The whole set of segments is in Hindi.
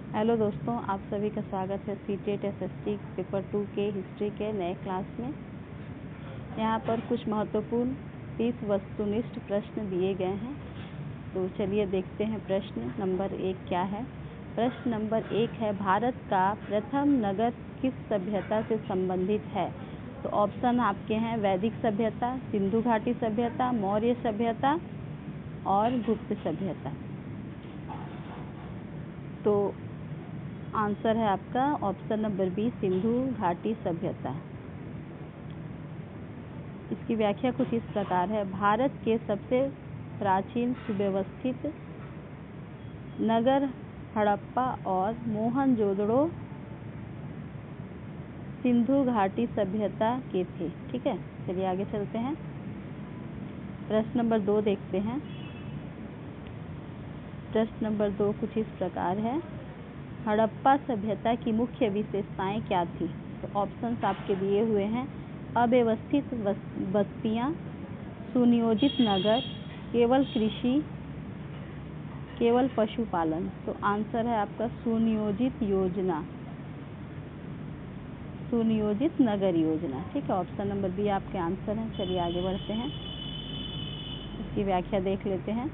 हेलो दोस्तों, आप सभी का स्वागत है सीटेट एसएसटी पेपर 2 के हिस्ट्री के नए क्लास में। यहाँ पर कुछ महत्वपूर्ण 30 वस्तुनिष्ठ प्रश्न दिए गए हैं। तो चलिए देखते हैं प्रश्न नंबर 1 क्या है। प्रश्न नंबर 1 है, भारत का प्रथम नगर किस सभ्यता से संबंधित है? तो ऑप्शन आपके हैं वैदिक सभ्यता, सिंधु घाटी सभ्यता, मौर्य सभ्यता और गुप्त सभ्यता। तो आंसर है आपका ऑप्शन नंबर बी, सिंधु घाटी सभ्यता। इसकी व्याख्या कुछ इस प्रकार है, भारत के सबसे प्राचीन सुव्यवस्थित नगर हड़प्पा और मोहनजोदड़ो सिंधु घाटी सभ्यता के थे। ठीक है, चलिए आगे चलते हैं। प्रश्न नंबर 2 देखते हैं। प्रश्न नंबर 2 कुछ इस प्रकार है, हड़प्पा सभ्यता की मुख्य विशेषताएं क्या थी? तो ऑप्शंस आपके दिए हुए हैं, अव्यवस्थित बस्तियां, सुनियोजित नगर, केवल कृषि, केवल पशुपालन। तो आंसर है आपका सुनियोजित योजना, सुनियोजित नगर योजना। ठीक है, ऑप्शन नंबर बी आपके आंसर हैं। चलिए आगे बढ़ते हैं, इसकी व्याख्या देख लेते हैं।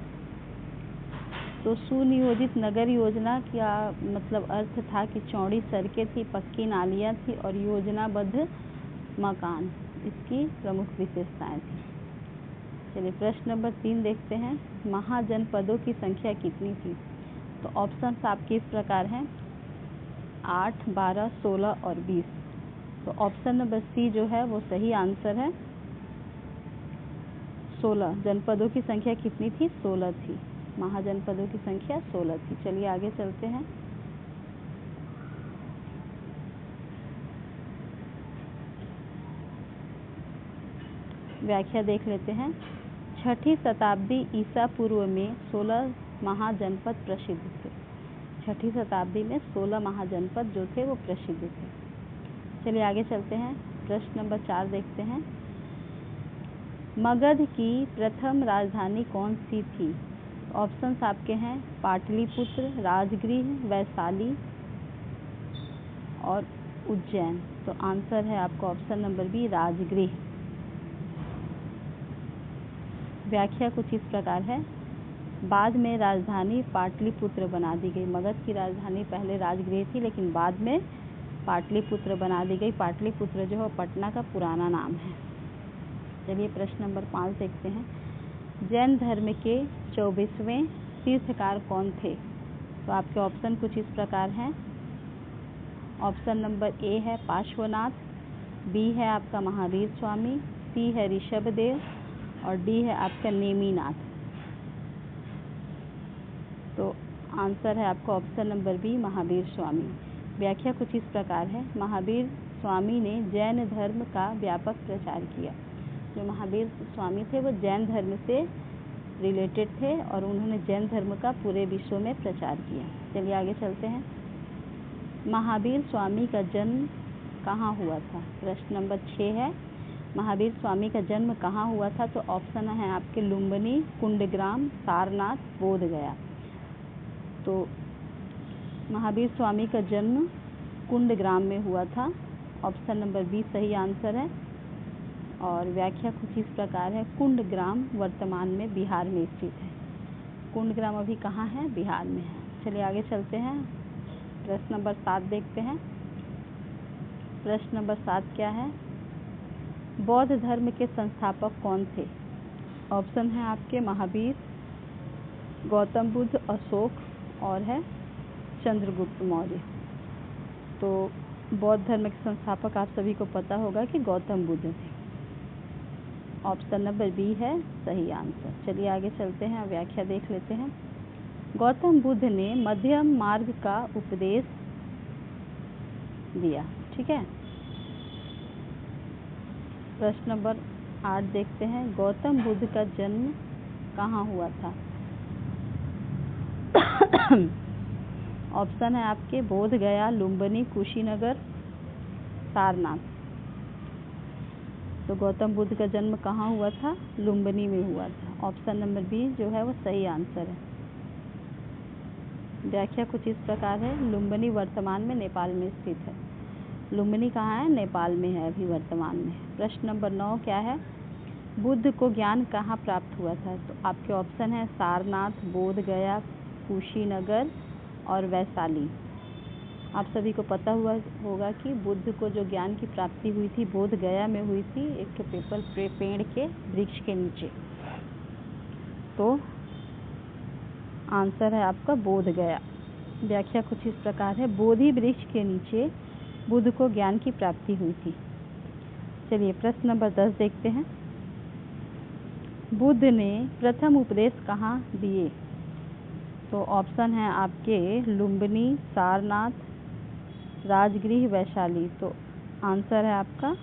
तो सुनियोजित नगर योजना का मतलब अर्थ था कि चौड़ी सड़कें थी, पक्की नालियाँ थी और योजनाबद्ध मकान इसकी प्रमुख विशेषताएं थी। चलिए प्रश्न नंबर 3 देखते हैं, महाजनपदों की संख्या कितनी थी? तो ऑप्शंस आपके इस प्रकार हैं, 8, 12, 16 और 20। तो ऑप्शन नंबर सी जो है वो सही आंसर है। 16 जनपदों की संख्या कितनी थी? 16 थी। महाजनपदों की संख्या 16 थी। चलिए आगे चलते हैं। व्याख्या देख लेते हैं। 6ठी शताब्दी ईसा पूर्व में 16 महाजनपद प्रसिद्ध थे। 6ठी शताब्दी में 16 महाजनपद जो थे वो प्रसिद्ध थे। चलिए आगे चलते हैं। प्रश्न नंबर 4 देखते हैं, मगध की प्रथम राजधानी कौन सी थी? ऑप्शंस आपके हैं, पाटलिपुत्र, राजगृह, वैशाली और उज्जैन। तो आंसर है आपका ऑप्शन नंबर बी, राजगृह। व्याख्या कुछ इस प्रकार है, बाद में राजधानी पाटलिपुत्र बना दी गई। मगध की राजधानी पहले राजगृह थी, लेकिन बाद में पाटलिपुत्र बना दी गई। पाटलिपुत्र जो है पटना का पुराना नाम है। चलिए प्रश्न नंबर 5 देखते हैं, जैन धर्म के 24वें तीर्थकार कौन थे? तो आपके ऑप्शन कुछ इस प्रकार हैं। ऑप्शन नंबर ए है पार्श्वनाथ, बी है आपका महावीर स्वामी, सी है ऋषभदेव और डी है आपका नेमिनाथ। तो आंसर है आपका option number B, Mahavir Swami. व्याख्या कुछ इस प्रकार है, महावीर स्वामी ने जैन धर्म का व्यापक प्रचार किया। जो महावीर स्वामी थे वो जैन धर्म से रिलेटेड थे और उन्होंने जैन धर्म का पूरे विश्व में प्रचार किया। चलिए आगे चलते हैं। महावीर स्वामी का जन्म कहाँ हुआ था? प्रश्न नंबर 6 है, महावीर स्वामी का जन्म कहाँ हुआ था? तो ऑप्शन है आपके लुम्बिनी, कुंडग्राम, सारनाथ, बोधगया। तो महावीर स्वामी का जन्म कुंडग्राम में हुआ था। ऑप्शन नंबर बी सही आंसर है। और व्याख्या कुछ इस प्रकार है, कुंडग्राम वर्तमान में बिहार में स्थित है। कुंडग्राम अभी कहाँ है? बिहार में है। चलिए आगे चलते हैं। प्रश्न नंबर 7 देखते हैं। प्रश्न नंबर 7 क्या है, बौद्ध धर्म के संस्थापक कौन थे? ऑप्शन है आपके महावीर, गौतम बुद्ध, अशोक और है चंद्रगुप्त मौर्य। तो बौद्ध धर्म के संस्थापक आप सभी को पता होगा कि गौतम बुद्ध थे। ऑप्शन नंबर बी है सही आंसर। चलिए आगे चलते हैं, व्याख्या देख लेते हैं। गौतम बुद्ध ने मध्यम मार्ग का उपदेश दिया। ठीक है, प्रश्न नंबर 8 देखते हैं, गौतम बुद्ध का जन्म कहाँ हुआ था? ऑप्शन है आपके बोधगया, लुम्बिनी, कुशीनगर, सारनाथ। तो गौतम बुद्ध का जन्म कहाँ हुआ था? लुम्बिनी में हुआ था। ऑप्शन नंबर बी जो है वो सही आंसर है। व्याख्या कुछ इस प्रकार है। लुम्बिनी वर्तमान में नेपाल में स्थित है। लुम्बिनी कहाँ है? नेपाल में है अभी वर्तमान में। प्रश्न नंबर 9 क्या है? बुद्ध को ज्ञान कहाँ प्राप्त हुआ था? तो आपके ऑप्शन है सारनाथ, बोध गया, कुशीनगर और वैशाली। आप सभी को पता हुआ होगा कि बुद्ध को जो ज्ञान की प्राप्ति हुई थी बोध गया में हुई थी, एक पीपल पेड़ के वृक्ष के नीचे। तो आंसर है आपका बोध गया। व्याख्या कुछ इस प्रकार है। बोधि वृक्ष के नीचे बुद्ध को ज्ञान की प्राप्ति हुई थी। चलिए प्रश्न नंबर 10 देखते हैं। बुद्ध ने प्रथम उपदेश कहाँ दिए? तो ऑप्शन है आपके लुम्बिनी, सारनाथ, राजगृह, वैशाली। तो आंसर है आपका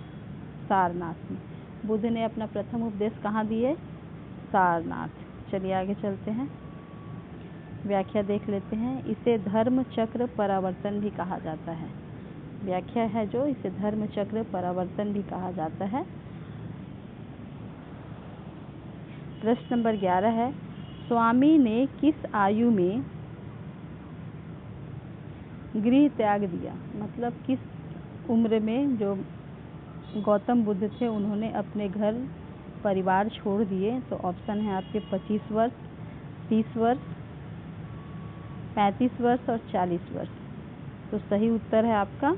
सारनाथ में। बुद्ध ने अपना प्रथम उपदेश कहाँ दिए? सारनाथ। चलिए आगे चलते हैं, व्याख्या देख लेते हैं। इसे धर्म चक्र परावर्तन भी कहा जाता है। व्याख्या है जो, इसे धर्म चक्र परावर्तन भी कहा जाता है। प्रश्न नंबर 11 है। स्वामी ने किस आयु में गृह त्याग दिया? मतलब किस उम्र में जो गौतम बुद्ध थे उन्होंने अपने घर परिवार छोड़ दिए? तो ऑप्शन है आपके 25 वर्ष, 30 वर्ष, 35 वर्ष और 40 वर्ष। तो सही उत्तर है आपका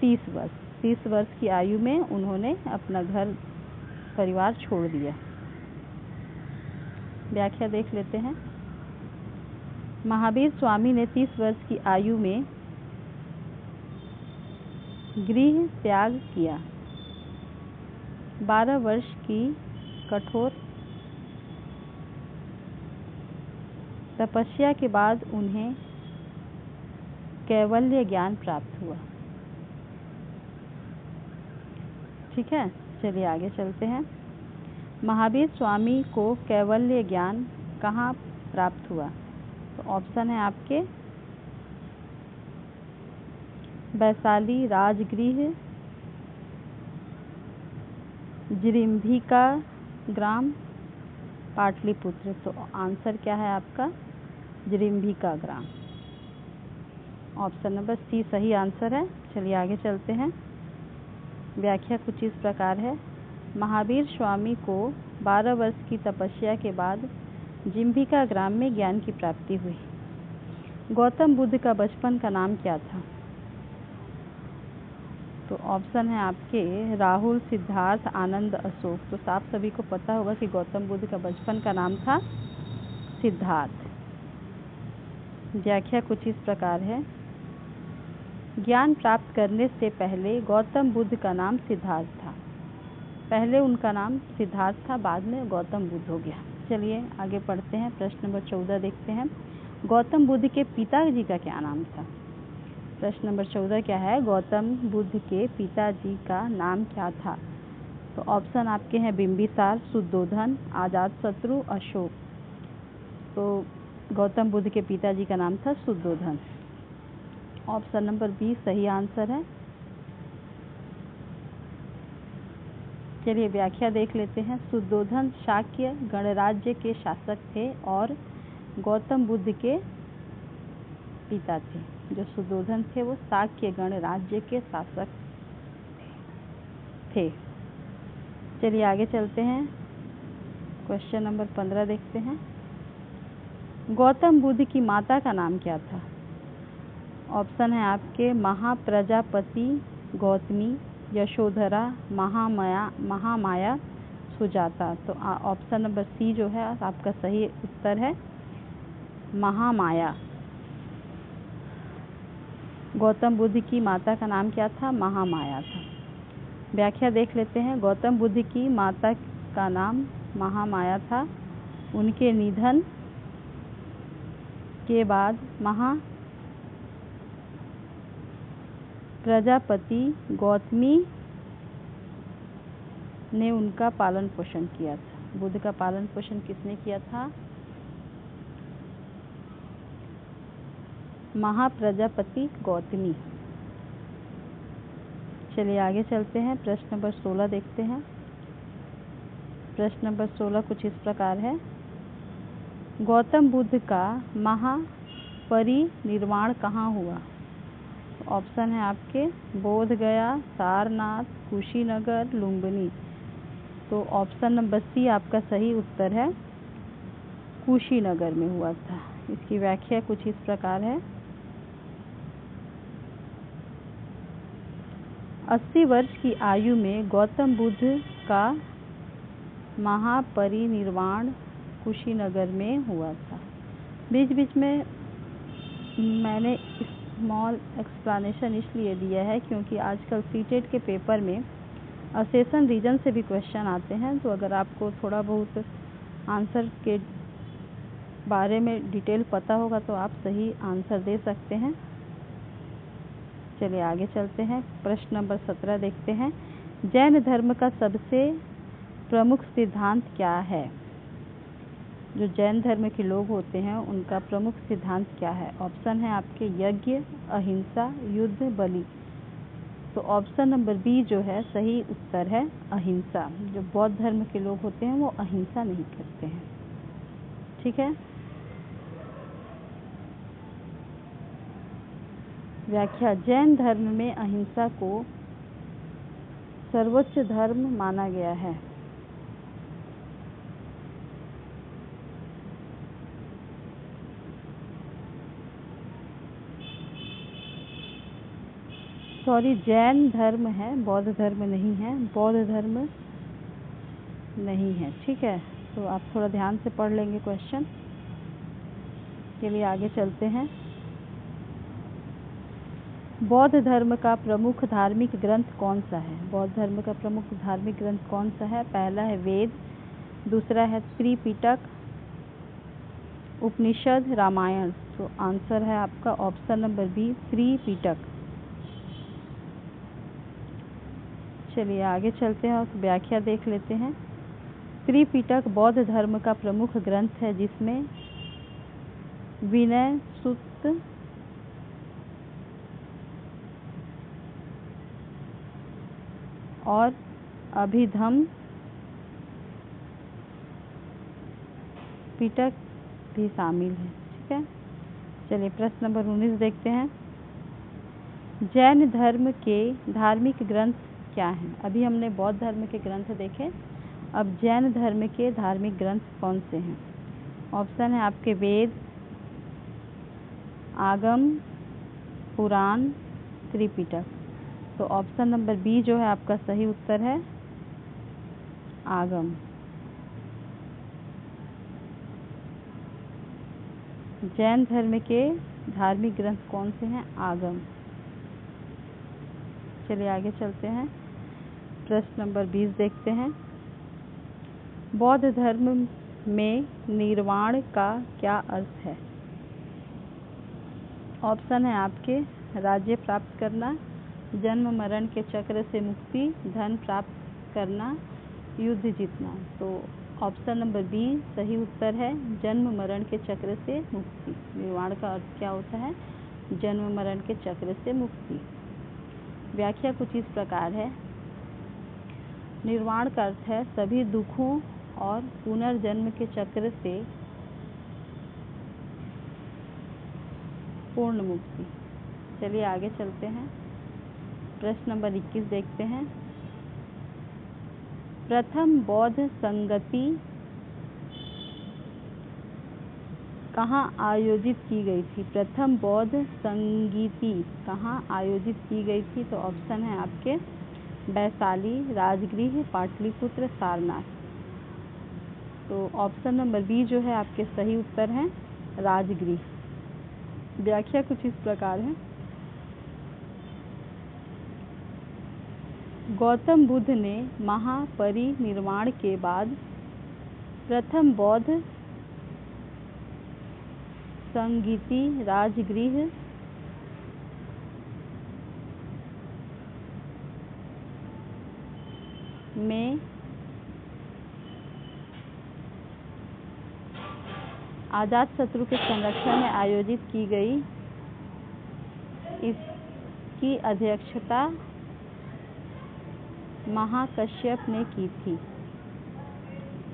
30 वर्ष। 30 वर्ष की आयु में उन्होंने अपना घर परिवार छोड़ दिया। व्याख्या देख लेते हैं। महावीर स्वामी ने 30 वर्ष की आयु में गृह त्याग किया। 12 वर्ष की कठोर तपस्या के बाद उन्हें कैवल्य ज्ञान प्राप्त हुआ। ठीक है, चलिए आगे चलते हैं। महावीर स्वामी को कैवल्य ज्ञान कहाँ प्राप्त हुआ? तो ऑप्शन है आपके वैशाली, राजगृह, जिरिम्भिका ग्राम, पाटलिपुत्र। तो आंसर क्या है आपका? जिरिम्भिका ग्राम। ऑप्शन नंबर सी सही आंसर है। चलिए आगे चलते हैं। व्याख्या कुछ इस प्रकार है। महावीर स्वामी को 12 वर्ष की तपस्या के बाद जिम्भिका ग्राम में ज्ञान की प्राप्ति हुई। गौतम बुद्ध का बचपन का नाम क्या था? तो ऑप्शन है आपके राहुल, सिद्धार्थ, आनंद, अशोक। तो आप सभी को पता होगा कि गौतम बुद्ध का बचपन का नाम था सिद्धार्थ। व्याख्या कुछ इस प्रकार है। ज्ञान प्राप्त करने से पहले गौतम बुद्ध का नाम सिद्धार्थ था। पहले उनका नाम सिद्धार्थ था, बाद में गौतम बुद्ध हो गया। चलिए आगे पढ़ते हैं। प्रश्न नंबर 14 देखते हैं। गौतम बुद्ध के पिताजी का क्या नाम था? प्रश्न नंबर 14 क्या है? गौतम बुद्ध के पिताजी का नाम क्या था? तो ऑप्शन आपके हैं बिंबिसार, शुद्धोधन, अजातशत्रु, अशोक। तो गौतम बुद्ध के पिताजी का नाम था शुद्धोधन। ऑप्शन नंबर बी सही आंसर है। चलिए व्याख्या देख लेते हैं। शुद्धोधन शाक्य गणराज्य के शासक थे और गौतम बुद्ध के पिता थे। जो शुद्धोधन थे वो शाक्य गणराज्य के शासक थे। चलिए आगे चलते हैं। क्वेश्चन नंबर 15 देखते हैं। गौतम बुद्ध की माता का नाम क्या था? ऑप्शन है आपके महाप्रजापति गौतमी, यशोधरा, महामाया, सुजाता। तो ऑप्शन नंबर सी जो है आपका सही उत्तर है, महामाया। गौतम बुद्ध की माता का नाम क्या था? महामाया था। व्याख्या देख लेते हैं। गौतम बुद्ध की माता का नाम महामाया था। उनके निधन के बाद प्रजापति गौतमी ने उनका पालन पोषण किया था। बुद्ध का पालन पोषण किसने किया था? महाप्रजापति गौतमी। चलिए आगे चलते हैं। प्रश्न नंबर 16 देखते हैं। प्रश्न नंबर 16 कुछ इस प्रकार है। गौतम बुद्ध का परिनिर्वाण कहाँ हुआ? ऑप्शन है आपके बोध गया, सारनाथ, कुशीनगर, लुम्बिनी। तो ऑप्शन नंबर सी आपका सही उत्तर है, कुशीनगर में हुआ था। इसकी व्याख्या कुछ इस प्रकार है। 80 वर्ष की आयु में गौतम बुद्ध का महापरिनिर्वाण कुशीनगर में हुआ था। बीच बीच में मैंने स्मॉल एक्सप्लेनेशन इसलिए दिया है क्योंकि आजकल सीटेट के पेपर में असेशन रीजन से भी क्वेश्चन आते हैं, तो अगर आपको थोड़ा बहुत आंसर के बारे में डिटेल पता होगा तो आप सही आंसर दे सकते हैं। चलिए आगे चलते हैं। प्रश्न नंबर 17 देखते हैं। जैन धर्म का सबसे प्रमुख सिद्धांत क्या है? जो जैन धर्म के लोग होते हैं उनका प्रमुख सिद्धांत क्या है? ऑप्शन है आपके यज्ञ, अहिंसा, युद्ध, बलि। तो ऑप्शन नंबर बी जो है सही उत्तर है, अहिंसा। जो बौद्ध धर्म के लोग होते हैं वो अहिंसा नहीं करते हैं। ठीक है। व्याख्या। जैन धर्म में अहिंसा को सर्वोच्च धर्म माना गया है। सॉरी, जैन धर्म है, बौद्ध धर्म नहीं है। बौद्ध धर्म नहीं है। ठीक है, तो आप थोड़ा ध्यान से पढ़ लेंगे क्वेश्चन। चलिए आगे चलते हैं। बौद्ध धर्म का प्रमुख धार्मिक ग्रंथ कौन सा है? बौद्ध धर्म का प्रमुख धार्मिक ग्रंथ कौन सा है? पहला है वेद, दूसरा है त्रिपिटक, उपनिषद, रामायण। तो आंसर है आपका ऑप्शन नंबर बी, त्रिपिटक। चलिए आगे चलते हैं और व्याख्या देख लेते हैं। त्रिपिटक बौद्ध धर्म का प्रमुख ग्रंथ है जिसमें विनय सूक्त, और अभिधम्म पिटक भी शामिल है। ठीक है। चलिए प्रश्न नंबर 19 देखते हैं। जैन धर्म के धार्मिक ग्रंथ क्या हैं? अभी हमने बौद्ध धर्म के ग्रंथ देखे, अब जैन धर्म के धार्मिक ग्रंथ कौन से हैं? ऑप्शन है आपके वेद, आगम, पुराण, त्रिपिटक। तो ऑप्शन नंबर बी जो है आपका सही उत्तर है, आगम। जैन धर्म के धार्मिक ग्रंथ कौन से हैं? आगम। चलिए आगे चलते हैं। प्रश्न नंबर 20 देखते हैं। बौद्ध धर्म में निर्वाण का क्या अर्थ है? ऑप्शन है आपके राज्य प्राप्त करना, जन्म मरण के चक्र से मुक्ति, धन प्राप्त करना, युद्ध जीतना। तो ऑप्शन नंबर बी सही उत्तर है, जन्म मरण के चक्र से मुक्ति। निर्वाण का अर्थ क्या होता है? जन्म मरण के चक्र से मुक्ति। व्याख्या कुछ इस प्रकार है। निर्वाण का अर्थ है सभी दुखों और पुनर्जन्म के चक्र से पूर्ण मुक्ति। चलिए आगे चलते हैं। प्रश्न नंबर 21 देखते हैं। प्रथम बौद्ध संगति कहाँ आयोजित की गई थी? प्रथम बौद्ध संगीति कहाँ आयोजित की गई थी? तो ऑप्शन है आपके वैशाली, राजगृह, पाटलिपुत्र, सारनाथ। तो ऑप्शन नंबर बी जो है आपके सही उत्तर हैं, राजगृह। व्याख्या कुछ इस प्रकार है। गौतम बुद्ध ने महापरिनिर्वाण के बाद प्रथम बौद्ध संगीति राजगृह में अजातशत्रु के संरक्षण में आयोजित की गई। इसकी अध्यक्षता महाकश्यप ने की थी।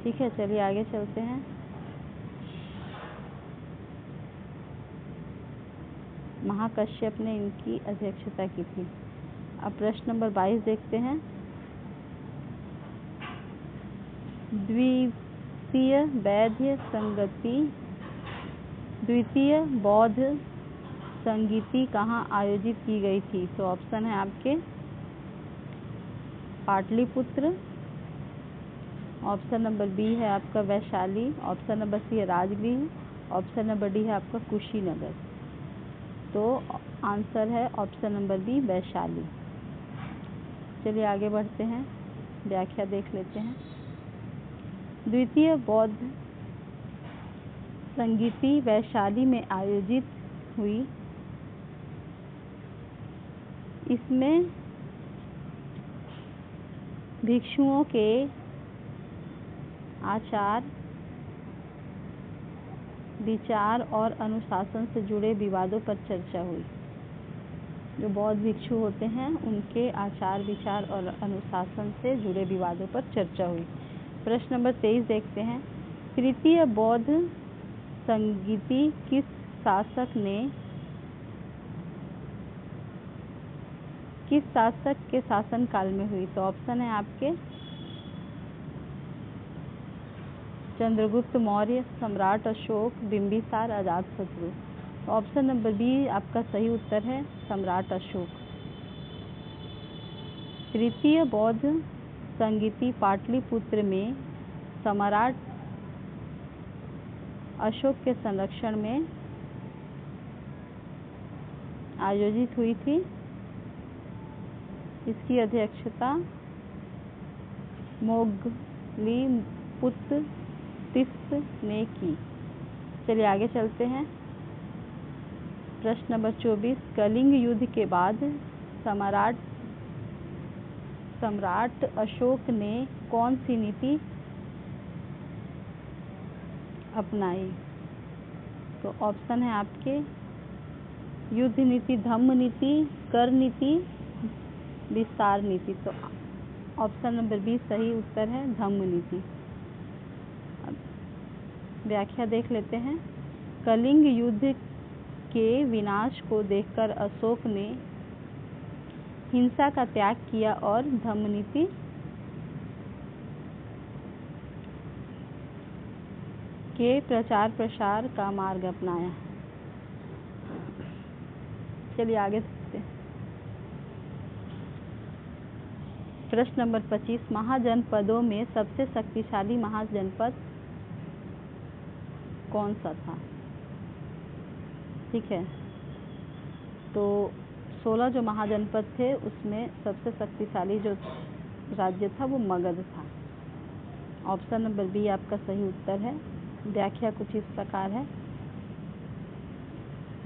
ठीक है, चलिए आगे चलते हैं। महाकश्यप ने इनकी अध्यक्षता की थी। अब प्रश्न नंबर 22 देखते हैं। द्वितीय बौद्ध संगीति कहाँ आयोजित की गई थी? तो ऑप्शन है आपके पाटलिपुत्र, ऑप्शन नंबर बी है आपका वैशाली, ऑप्शन नंबर सी है राजगृह, ऑप्शन नंबर डी है आपका कुशीनगर। तो आंसर है ऑप्शन नंबर बी वैशाली। चलिए आगे बढ़ते हैं, व्याख्या देख लेते हैं। द्वितीय बौद्ध संगीति वैशाली में आयोजित हुई। इसमें भिक्षुओं के आचार विचार और अनुशासन से जुड़े विवादों पर चर्चा हुई। जो बौद्ध भिक्षु होते हैं उनके आचार विचार और अनुशासन से जुड़े विवादों पर चर्चा हुई। प्रश्न नंबर 23 देखते हैं। तृतीय बौद्ध संगीति किस शासक के शासन काल में हुई? तो ऑप्शन है आपके Chandragupta Maurya, Samrat Ashok, Bimbisara, Ajatashatru. Option number B आपका सही उत्तर है, सम्राट अशोक। तृतीय बौद्ध संगीति पाटलिपुत्र में सम्राट अशोक के संरक्षण में आयोजित हुई थी। इसकी अध्यक्षता मोगलीपुत्तिस ने की। चलिए आगे चलते हैं। प्रश्न नंबर 24। कलिंग युद्ध के बाद सम्राट अशोक ने कौन सी नीति अपनाई? तो ऑप्शन है आपके युद्ध नीति, धम्म नीति, कर नीति, विस्तार नीति। तो ऑप्शन नंबर बी सही उत्तर है, धम्म नीति। व्याख्या देख लेते हैं। कलिंग युद्ध के विनाश को देखकर अशोक ने हिंसा का त्याग किया और धम्म नीति के प्रचार प्रसार का मार्ग अपनाया। चलिए आगे देखते हैं। प्रश्न नंबर 25। महाजनपदों में सबसे शक्तिशाली महाजनपद कौन सा था? ठीक है, तो 16 जो महाजनपद थे उसमें सबसे शक्तिशाली जो राज्य था वो मगध था। ऑप्शन नंबर बी आपका सही उत्तर है। व्याख्या कुछ इस प्रकार है।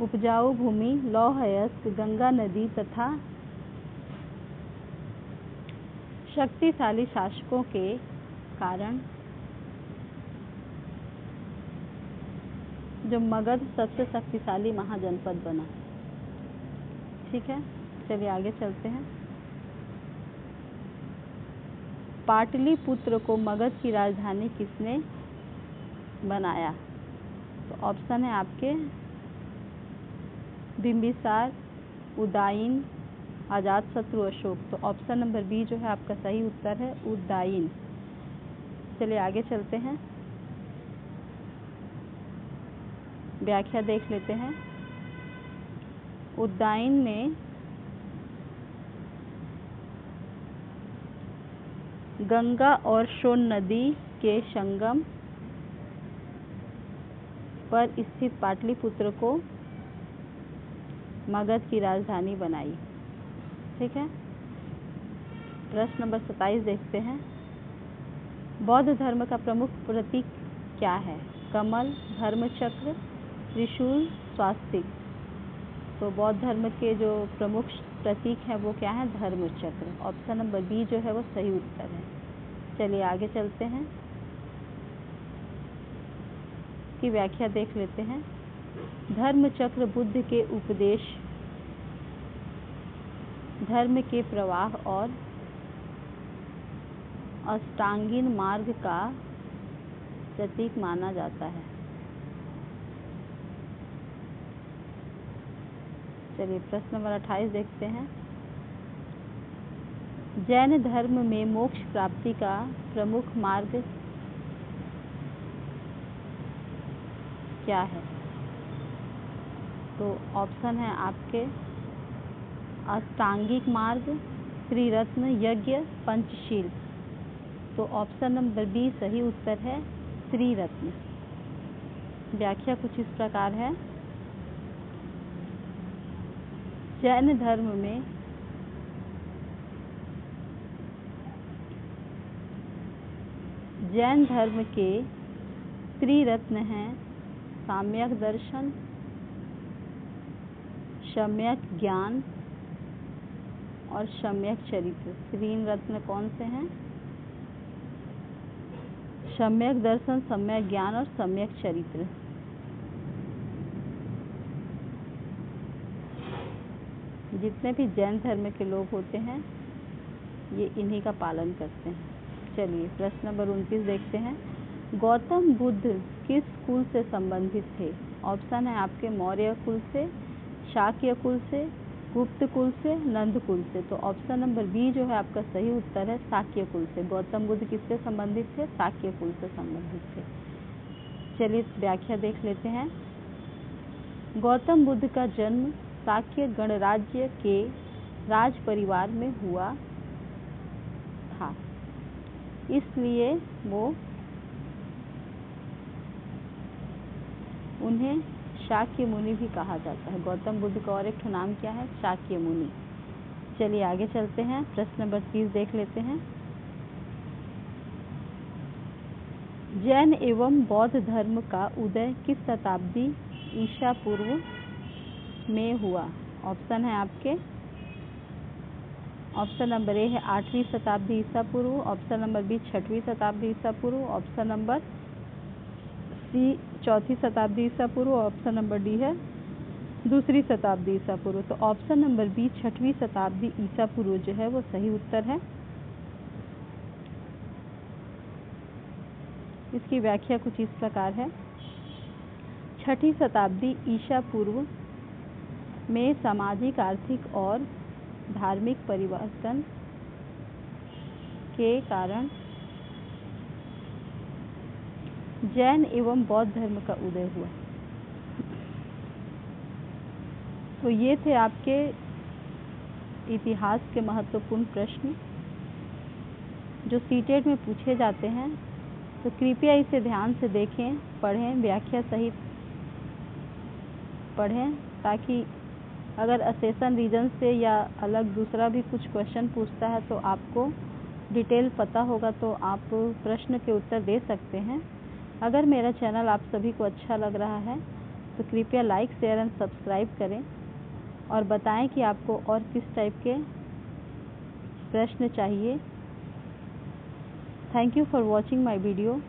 उपजाऊ भूमि, लौहयस्क, गंगा नदी तथा शक्तिशाली शासकों के कारण जो मगध सबसे शक्तिशाली महाजनपद बना। ठीक है, चलिए आगे चलते हैं। पाटलिपुत्र को मगध की राजधानी किसने बनाया? तो ऑप्शन है आपके बिंबिसार, उदयन, अजातशत्रु, अशोक। तो ऑप्शन नंबर बी जो है आपका सही उत्तर है, उदयन। चलिए आगे चलते हैं, व्याख्या देख लेते हैं। उदयन ने गंगा और सोन नदी के संगम पर स्थित पाटलिपुत्र को मगध की राजधानी बनाई। ठीक है, प्रश्न नंबर 27 देखते हैं। बौद्ध धर्म का प्रमुख प्रतीक क्या है? कमल, धर्मचक्र, त्रिशूल, स्वास्तिक। तो बौद्ध धर्म के जो प्रमुख प्रतीक है वो क्या है? धर्मचक्र। ऑप्शन नंबर बी जो है वो सही उत्तर है। चलिए आगे चलते हैं, की व्याख्या देख लेते हैं। धर्मचक्र बुद्ध के उपदेश, धर्म के प्रवाह और अष्टांगीन मार्ग का प्रतीक माना जाता है। चलिए प्रश्न नंबर 28 देखते हैं। जैन धर्म में मोक्ष प्राप्ति का प्रमुख मार्ग क्या है? तो ऑप्शन है आपके अष्टांगिक मार्ग, त्रिरत्न, यज्ञ, पंचशील। तो ऑप्शन नंबर बी सही उत्तर है, त्रिरत्न। व्याख्या कुछ इस प्रकार है। जैन धर्म में जैन धर्म के त्रिरत्न हैं सम्यक दर्शन, सम्यक ज्ञान और सम्यक चरित्र। तीन रत्न कौन से हैं? सम्यक दर्शन, सम्यक ज्ञान और सम्यक चरित्र। जितने भी जैन धर्म के लोग होते हैं ये इन्हीं का पालन करते हैं। चलिए प्रश्न नंबर 29 देखते हैं। गौतम बुद्ध किस कुल से संबंधित थे? ऑप्शन है आपके मौर्य कुल से, शाक्य कुल से, गुप्त कुल से, नंद कुल से। तो ऑप्शन नंबर बी जो है आपका सही उत्तर है, शाक्य कुल से। गौतम बुद्ध किससे संबंधित थे? शाक्य कुल से संबंधित थे। चलिए व्याख्या देख लेते हैं। गौतम बुद्ध का जन्म शाक्य गणराज्य के राज परिवार में हुआ था, इसलिए उन्हें शाक्य मुनि भी कहा जाता है। गौतम बुद्ध का और एक नाम क्या है? शाक्य मुनि। चलिए आगे चलते हैं। प्रश्न नंबर 30 देख लेते हैं। जैन एवं बौद्ध धर्म का उदय किस शताब्दी ईसा पूर्व में हुआ? ऑप्शन है आपके ऑप्शन नंबर ए है 8वीं शताब्दी ईसा पूर्व, ऑप्शन नंबर बी 6वीं शताब्दी ईसा पूर्व, ऑप्शन नंबर सी 4वीं शताब्दी ईसा पूर्व, ऑप्शन नंबर डी है 2री शताब्दी ईसा पूर्व। तो ऑप्शन नंबर बी 6वीं शताब्दी ईसा पूर्व जो है वो सही उत्तर है। इसकी व्याख्या कुछ इस प्रकार है। 6वीं शताब्दी ईसा पूर्व में सामाजिक, आर्थिक और धार्मिक परिवर्तन के कारण जैन एवं बौद्ध धर्म का उदय हुआ। तो ये थे आपके इतिहास के महत्वपूर्ण प्रश्न जो सीटेट में पूछे जाते हैं। तो कृपया इसे ध्यान से देखें, पढ़ें, व्याख्या सहित पढ़ें, ताकि अगर असेशन रीजन से या अलग दूसरा भी कुछ क्वेश्चन पूछता है तो आपको डिटेल पता होगा, तो आप प्रश्न के उत्तर दे सकते हैं। अगर मेरा चैनल आप सभी को अच्छा लग रहा है तो कृपया लाइक, शेयर एंड सब्सक्राइब करें और बताएं कि आपको और किस टाइप के प्रश्न चाहिए। Thank you for watching my video.